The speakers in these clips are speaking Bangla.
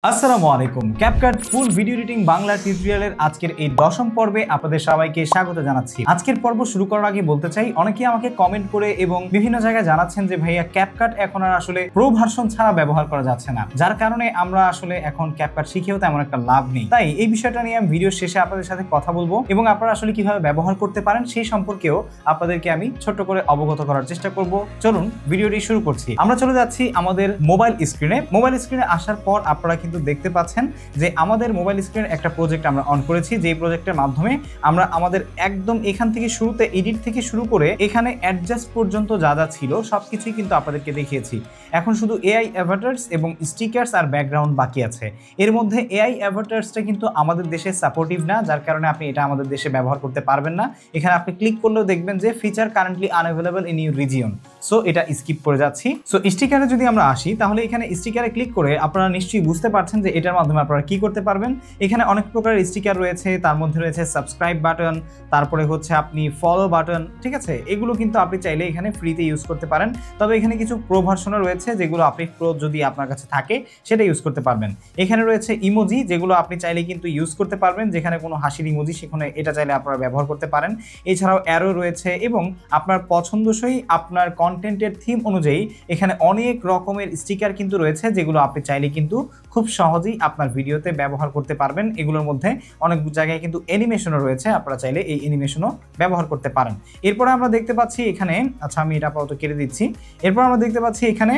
আসসালামু আলাইকুম। CapCut full video editing Bangla টিউটোরিয়ালের আজকের এই 10ম পর্বে আপনাদের সবাইকে স্বাগত জানাচ্ছি। আজকের পর্ব শুরু করার আগে বলতে চাই, অনেকেই আমাকে কমেন্ট করে এবং বিভিন্ন জায়গায় জানাচ্ছেন যে ভাইয়া ক্যাপকাট এখন আর আসলে প্রো ভার্সন ছাড়া ব্যবহার করা যাচ্ছে না, যার কারণে আমরা আসলে এখন ক্যাপকাট শিখেও তেমন একটা লাভ নেই। তাই এই বিষয়টা নিয়ে আমি ভিডিও শেষে আপনাদের সাথে কথা বলবো এবং আপনারা আসলে কিভাবে ব্যবহার করতে পারেন সেই সম্পর্কেও আপনাদেরকে আমি ছোট্ট করে অবগত করার চেষ্টা করব। চলুন ভিডিওটি শুরু করছি। আমরা চলে যাচ্ছি আমাদের মোবাইল স্ক্রিনে। মোবাইল স্ক্রিনে আসার পর আপনারা কিন্তু দেখতে পাচ্ছেন যে আমাদের মোবাইল স্ক্রিনের একটা প্রজেক্ট আমরা অন করেছি, যে প্রজেক্টের মাধ্যমে আমরা আমাদের একদম এখান থেকে শুরুতে এডিট থেকে শুরু করে এখানে অ্যাডজাস্ট পর্যন্ত যা যা ছিল সবকিছুই কিন্তু আপনাদেরকে দেখিয়েছি। এখন শুধু এআই অ্যাভাটার্স এবং স্টিকার্স আর ব্যাকগ্রাউন্ড বাকি আছে। এর মধ্যে এআই অ্যাভাটার্সটা কিন্তু আমাদের দেশে সাপোর্টিভ না, যার কারণে আপনি এটা আমাদের দেশে ব্যবহার করতে পারবেন না। এখানে আপনি ক্লিক করলেও দেখবেন যে feature currently unavailable in your region, so এটা স্কিপ করে যাচ্ছি। সো স্টিকারে যদি আমরা আসি, তাহলে এখানে স্টিকারে ক্লিক করে আপনারা নিশ্চয়ই বুঝতে পারছেন যে এটার মাধ্যমে আপনারা কি করতে পারবেন। এখানে অনেক প্রকারের স্টিকার রয়েছে, তার মধ্যে রয়েছে সাবস্ক্রাইব বাটন, তারপরে হচ্ছে আপনি ফলো বাটন, ঠিক আছে। এগুলো কিন্তু আপনি চাইলে এখানে ফ্রিতে ইউজ করতে পারেন। তবে এখানে কিছু প্রো ভার্সনও রয়েছে, যেগুলো আপনি প্রো যদি আপনার কাছে থাকে সেটা ইউজ করতে পারবেন। এখানে রয়েছে ইমোজি, যেগুলো আপনি চাইলে কিন্তু ইউজ করতে পারবেন। যেখানে কোনো হাসির ইমোজি, সেখানে এটা চাইলে আপনারা ব্যবহার করতে পারেন। এছাড়াও অ্যারো রয়েছে এবং আপনার পছন্দসই আপনার কন্টেন্টের থিম অনুযায়ী এখানে অনেক রকমের স্টিকার কিন্তু রয়েছে, যেগুলো আপনি চাইলে কিন্তু খুব সহজেই আপনার ভিডিওতে ব্যবহার করতে পারবেন। এগুলোর মধ্যে অনেক জায়গায় কিন্তু অ্যানিমেশনও রয়েছে, আপনারা চাইলে এই অ্যানিমেশনও ব্যবহার করতে পারেন। এরপরে আমরা দেখতে পাচ্ছি এখানে, আচ্ছা আমি এটা আপাতত কেটে দিচ্ছি। এরপর আমরা দেখতে পাচ্ছি এখানে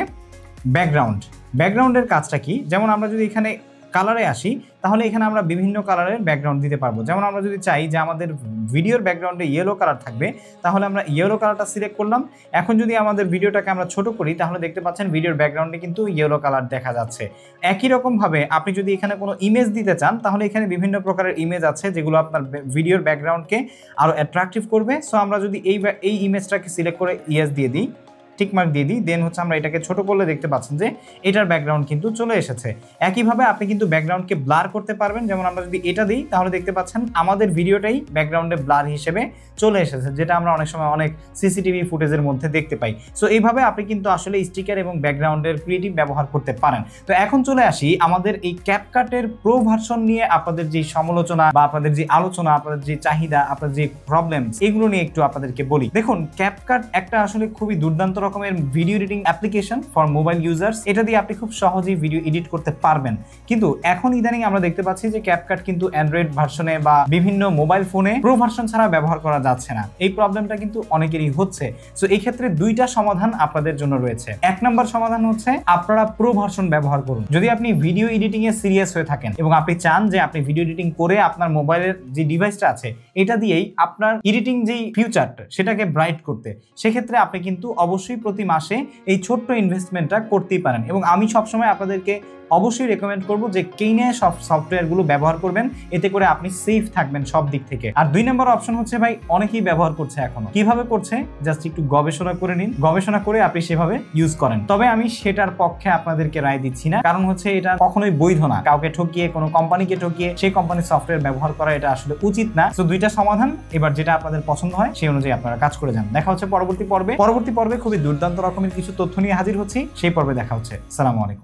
ব্যাকগ্রাউন্ডের কাজটা কি। যেমন আমরা যদি এখানে কালারে আসি, তাহলে এখানে আমরা বিভিন্ন কালারের ব্যাকগ্রাউন্ড দিতে পারবো। যেমন আমরা যদি চাই যে আমাদের ভিডিওর ব্যাকগ্রাউন্ডে ইয়েলো কালার থাকবে, তাহলে আমরা ইয়েলো কালারটা সিলেক্ট করলাম। এখন যদি আমাদের ভিডিওটাকে আমরা ছোট করি, তাহলে দেখতে পাচ্ছেন ভিডিওর ব্যাকগ্রাউন্ডে কিন্তু ইয়েলো কালার দেখা যাচ্ছে। একই রকমভাবে আপনি যদি এখানে কোনো ইমেজ দিতে চান, তাহলে এখানে বিভিন্ন প্রকারের ইমেজ আছে, যেগুলো আপনার ভিডিওর ব্যাকগ্রাউন্ডকে আরও অ্যাট্রাকটিভ করবে। সো আমরা যদি এই ইমেজটাকে সিলেক্ট করে ইয়েস দিয়ে দিই, টিকমার্ক দিয়ে দিই, দেন হচ্ছে আমরা এটাকে ছোট করলে দেখতে পাচ্ছেন যে এটার ব্যাকগ্রাউন্ড কিন্তু চলে এসেছে। একইভাবে আপনি কিন্তু ব্যাকগ্রাউন্ডকে ব্লার করতে পারবেন। যেমন আমরা যদি এটা দিই, তাহলে দেখতে পাচ্ছেন আমাদের ভিডিওটাই ব্যাকগ্রাউন্ডে ব্লার হিসেবে চলে এসেছে, যেটা আমরা অনেক সময় অনেক সিসিটিভি ফুটেজের মধ্যে দেখতে পাই। সো এইভাবে আপনি কিন্তু আসলে স্টিকার এবং ব্যাকগ্রাউন্ডের ক্রিয়েটিভ ব্যবহার করতে পারেন। তো এখন চলে আসি আমাদের এই ক্যাপকাটের প্রো ভার্সন নিয়ে আপনাদের যে সমালোচনা বা আপনাদের যে আলোচনা, আপনাদের যে চাহিদা, আপনাদের যে প্রবলেম, এগুলো নিয়ে একটু আপনাদেরকে বলি। দেখুন, ক্যাপকাট একটা আসলে খুবই দুর্দান্ত রকমের video editing application for mobile users. এটা দিয়ে আপনি খুব সহজেই ভিডিও এডিট করতে পারবেন। কিন্তু এখন ইদানিং আমরা দেখতে পাচ্ছি যে ক্যাপকাট কিন্তু অ্যান্ড্রয়েড ভার্সনে বা বিভিন্ন মোবাইল ফোনে প্রো ভার্সন ছাড়া ব্যবহার করা যাচ্ছে না। এই প্রবলেমটা কিন্তু অনেকেরই হচ্ছে। সো এই ক্ষেত্রে দুইটা সমাধান আপনাদের জন্য রয়েছে। এক নম্বর সমাধান হচ্ছে আপনারা প্রো ভার্সন ব্যবহার করুন। যদি আপনি ভিডিও এডিটিং এ সিরিয়াস হয়ে থাকেন এবং আপনি চান যে আপনি ভিডিও এডিটিং করে আপনার মোবাইলের যে ডিভাইসটা আছে এটা দিয়েই আপনার এডিটিং যেই ফিউচারটা সেটাকে ব্রাইট করতে, সেক্ষেত্রে আপনি কিন্তু অবশ্যই প্রতি মাসে এই ছোট্ট ইনভেস্টমেন্টটা করতেই পারেন। এবং আমি সবসময় আপনাদেরকে অবশ্যই রেকমেন্ড করবো যে কেইনে সফটওয়্যারগুলো ব্যবহার করবেন, এতে করে আপনি সেফ থাকবেন সব দিক থেকে। আর দুই নম্বর অপশন হচ্ছে ভাই, অনেকেই ব্যবহার করছে এখনো। কিভাবে করছে জাস্ট একটু গবেষণা করে নিন, গবেষণা করে আপনি সেভাবে ইউজ করেন। তবে আমি সেটার পক্ষে আপনাদেরকে রায় দিচ্ছি না, কারণ হচ্ছে এটা কখনোই বৈধ না। কাউকে ঠকিয়ে, কোনো কোম্পানিকে ঠকিয়ে সেই কোম্পানির সফটওয়্যার ব্যবহার করা এটা আসলে উচিত না। তো দুইটা সমাধান, এবার যেটা আপনাদের পছন্দ হয় সেই অনুযায়ী আপনারা কাজ করে যান। দেখা হচ্ছে পরবর্তী পর্বে খুবই দুর্দান্ত রকমের কিছু তথ্য নিয়ে হাজির হচ্ছি। সেই পর্বে দেখা হচ্ছে। আসসালামু আলাইকুম।